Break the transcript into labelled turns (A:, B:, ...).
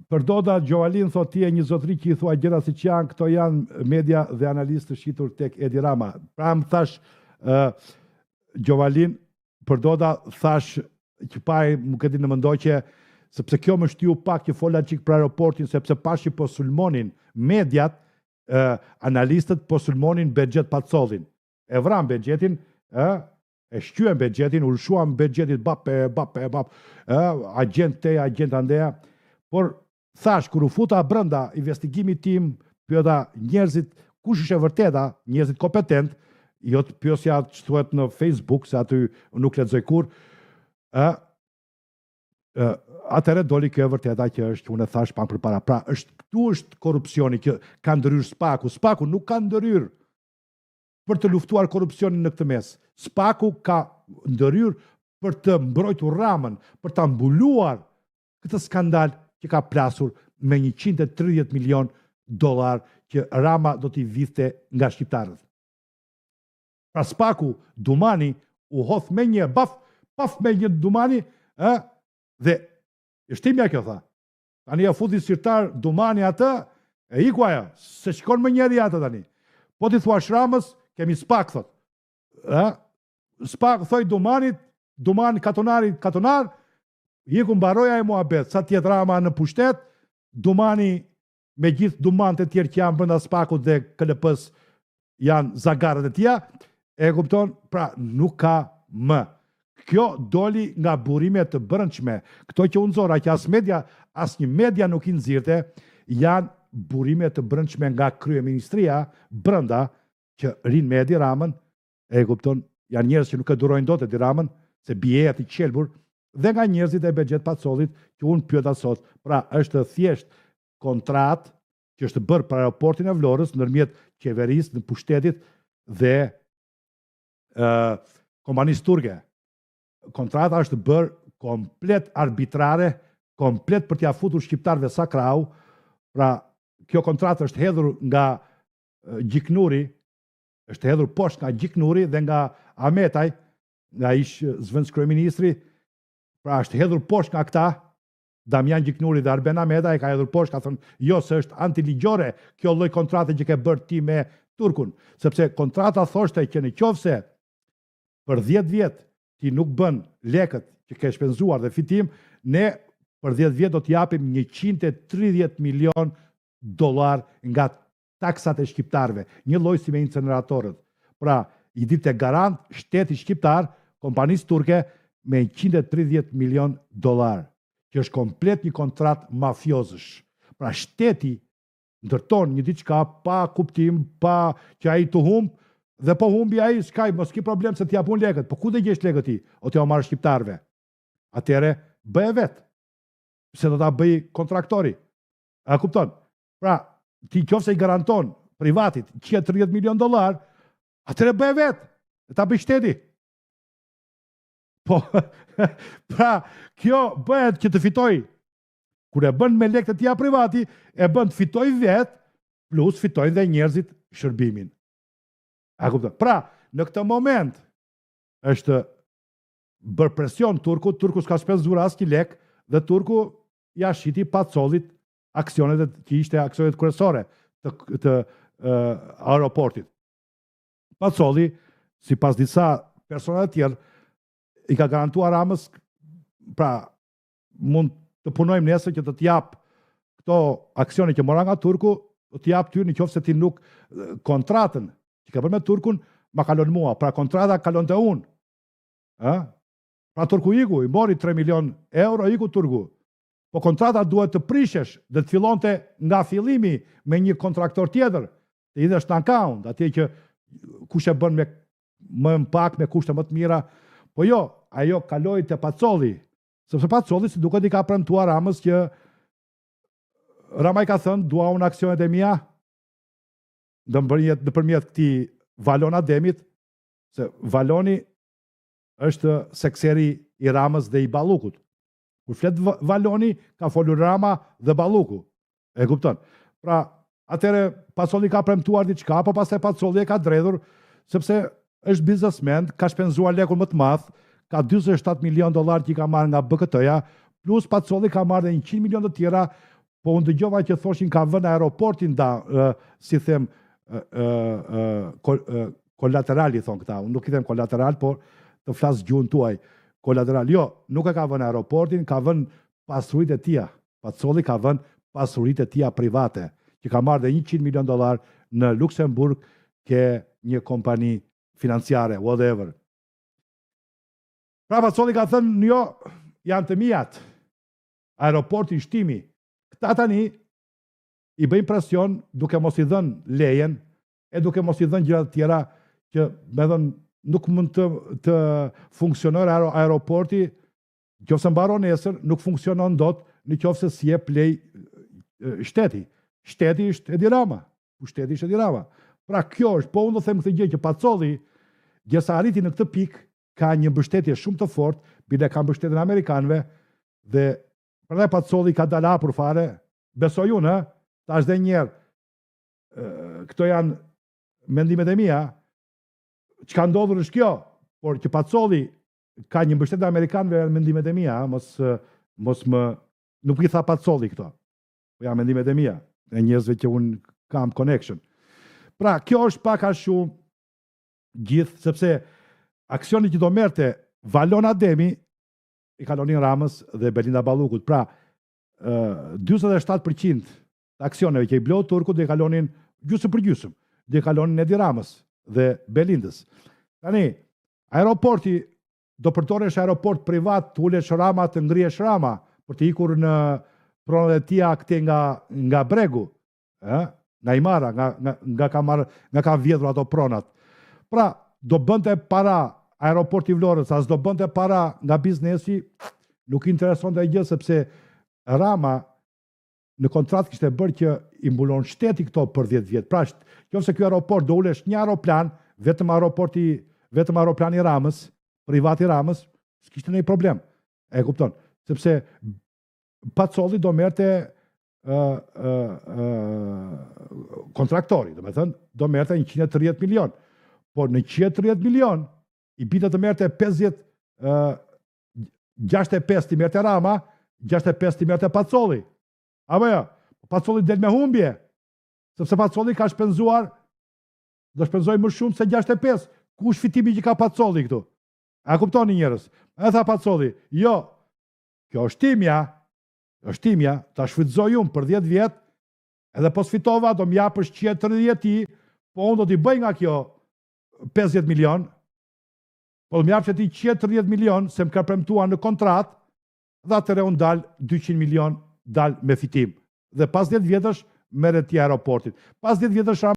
A: Për Doda, Gjovalin thot ti e një zotri që i thua gjëra si që janë, këto janë media dhe analistë shqitur tek Edi Rama. Pra më thash, Gjovalin, për Doda thash që paj më këti në mëndoqe, sepse kjo më shtiu pak që fola qik për aeroportin, sepse pashi po sulmonin mediat, analistët po sulmonin Begjet Pacollin. E vram Begjetin, e shqyen Begjetin, ullshuan Begjetit bape, agent te, agent andeja, por thash, kër u futa brënda investigimit tim, pyeta njerëzit, kush ishe vërteta, njerëzit kompetent, jo të pyesja që thuhet në Facebook, se aty nuk lexoj kur, atëre doli kjo e vërteta që është, unë e thash pak përpara. Pra, këtu është korupcioni që ka ndërhyr Spaku. Spaku nuk ka ndërhyr për të luftuar korupcionin në këtë mes. Spaku ka ndërhyr për të mbrojtur Ramën, për të mbuluar këtë skandal që ka plasur me $130 milion që Rama do t'i vidhte nga shqiptarët. Pra Spaku, Dumani, u hoth me një paf me një Dumani, dhe shtimja kjo tha. Tani ja futi sirtar Dumani atë, e iku aja, se shkon më njeri atë tani. Po t'i thua Shramës, kemi Spak, thot. Spak, thoj Dumanit, Dumani katonar, iku mbaroja e muhabet, sa tjetë Rama në pushtet, Dumani me gjithë Dumante tjerë që janë brenda Spakut dhe KLP-s janë zagarët e tja, e kupton, pra nuk ka më. Kjo doli nga burimet të brëndshme. Këto që unë zora, që as një media nuk i nxirte, janë burimet të brëndshme nga kryeministria brënda, që rinë me Edi Ramën, e kupton, janë njerëz që nuk e durojnë dot Edi Ramën, se bjehet i qelbur, dhe nga njerëzit e Begjet Pacollit, që unë pyeta sot. Pra, është thjesht kontrat që është bërë për aeroportin e Vlorës ndërmjet qeverisë në pushtetit dhe kompanisë turke. Kontrata është bërë komplet arbitrare, komplet për t'ia futur shqiptarëve sa krau. Pra, kjo kontratë është hedhur nga Gjiknuri, është hedhur poshtë nga Gjiknuri dhe nga Ametaj, nga ish zëvendës kryeministri. Pra, është hedhur poshtë nga këta, Damian Gjiknuri dhe Arben Ametaj, ka hedhur poshtë, ka thënë, jo, se është antiligjore kjo lloj kontrate që ke bërë ti me Turkun, sepse kontrata thoshte që në qofse për 10 vjet ti nuk bën lekët që ke shpenzuar dhe fitim, ne për 10 vjet do t'japim $130 milion nga taksat e shqiptarëve, një lloj si me inceneratorët. Pra, i dilte garant shteti shqiptar, kompanisë turke me $130 milion, që është komplet një kontrat mafiozësh. Pra, shteti ndërton një diçka pa kuptim, pa që ai të humb, dhe po humbi ai, s'ka, mos ki problem se t'ja pun lekët. Po ku dhe gjesh lekët ti? O t'ja marrë shqiptarve. Atëre, bëj vetë. Se do t'a bëj kontraktori. A kupton? Pra, ti qofse i garanton privatit $130 milion, atëre bëj vetë. E t'a bëj shteti. Po, pra, kjo bëhet që të fitoj. Kur e bën me lekët e tja privati, e bën të fitoj vetë, plus fitojnë dhe njerëzit shërbimin. A kupton? Pra, në këtë moment është bërë presion Turku s'ka shpenzuar asnjë lek dhe Turku ja shiti Pacollit aksionet që ishte aksionet kryesore të aeroportit. Pacolli, sipas disa persona të tjerë, i ka garantuar Ramës, pra, mund të punojmë nesër që të t'jap këto aksione që mora nga Turku, të t'jap ty në qoftë se ti nuk kontratën që ka bërë me Turkun, ma kalon mua. Pra kontrata kalon të unë. Pra Turku iku, i mori €3 milion, iku Turku. Po kontrata duhet të prishesh dhe të fillonte nga fillimi me një kontraktor tjetër, të idhesh në account, atje që kush e bën me më pak, me kushte më të mira. Po jo, ajo kaloi te Pacolli, sepse Pacolli si duket i ka premtuar Ramës që Rama i ka thënë, dua unë aksionet e mia, nëpërmjet këtij Valon Ademit, se Valoni është sekseri i Ramës dhe i Ballukut. Kur flet Valoni, ka folur Rama dhe Balluku. E kupton? Pra, atëre Pacolli ka premtuar diçka, po pastaj Pacolli e ka dredhur, sepse është biznesmen, ka shpenzuar lekun më të madh, ka 47 milion dollar që i ka marrë nga BKT-ja, plus Pacolli ka marrë dhe 100 milion të tjera, po unë dëgjova që thoshin ka vënë aeroportin si them, kolaterali, thonë këta. Unë nuk i them kolateral, por të flasë gjuhën tuaj. Kolateral, jo, nuk e ka vënë aeroportin, ka vënë pasurit e tia. Pacolli ka vënë pasurit e tia private, që ka marrë dhe 100 milion dollar në Luxemburg ke një kompani financiare, whatever. Pra Pacolli ka thënë, jo, janë të mijat, aeroporti shtimi. Këta tani i bëjnë presion duke mos i dhënë lejen e duke mos i dhënë gjëra të tjera që me dhënë nuk mund të funksionojë aeroporti, nëse mbaron nesër, nuk funksionon dot nëse si jep lej shteti. Shteti është Edi Rama. Shteti është Edi Rama. Pra kjo është, po unë do them këtë gjë që Pacolli, gjesa arriti në këtë pikë, ka një mbështetje shumë të fortë, bile ka mbështetjen e amerikanëve dhe prandaj Pacolli ka dalë hapur fare. Besoj unë, tash dhe njerë, këto janë mendimet e mia, çka ndodhur është kjo, por që Pacolli ka një mbështetje amerikanëve janë mendimet e mia, mos më nuk i tha Pacolli këto. Po janë mendimet e mia, e njerëzve që un kam connection. Pra, kjo është pak a shumë gjithë, sepse aksioni që do merrte Valon Ademi i kalonin Ramës dhe Belinda Ballukut. Pra, 47% të aksioneve që i bleu Turku dhe i kalonin gjysmë për gjysmë, dhe i kalonin Edi Ramës dhe Belindës. Tani, aeroporti do përdoresh aeroport privat, të ulesh Rama, të ngrihesh Rama, për të ikur në pronat e tia këte nga bregu, nga Imara, nga ka vjedhur ato pronat. Pra, do bënte para aeroporti Vlorës, as do bënte para nga biznesi, nuk interesonte gjë sepse Rama në kontratë kishte bërë që i mbulon shteti këto për 10 vjet. Pra, nëse ky aeroport do ulesh një aeroplan, vetëm aeroplani Ramës, privati Ramës, s'kishte ndonjë problem. E kupton? Sepse Pacolli do merrte kontraktori, do merrte 130 milion. Por në 130 milion, i bite të merrte 65 i merrte Rama, 65 i merrte Pacolli. Apo jo, Pacolli del me humbje, sepse Pacolli ka shpenzuar, do shpenzoj më shumë se 65. Ku është fitimi që ka Pacolli këtu? A kuptoni njerëz? E tha Pacolli, jo, kjo është timja, ta shfrytëzoj unë për 10 vjet, edhe po sfitova, do m'japësh 130 ti, po unë do t'i bëj nga kjo 50 milion, po do m'japësh ti 130 milion, se m'ka premtuar në kontrat, dhe atëre unë dal 200 milion, dal me fitim. Dhe pas 10 vjetësh, merret ti aeroportit. Pas 10 vjetësh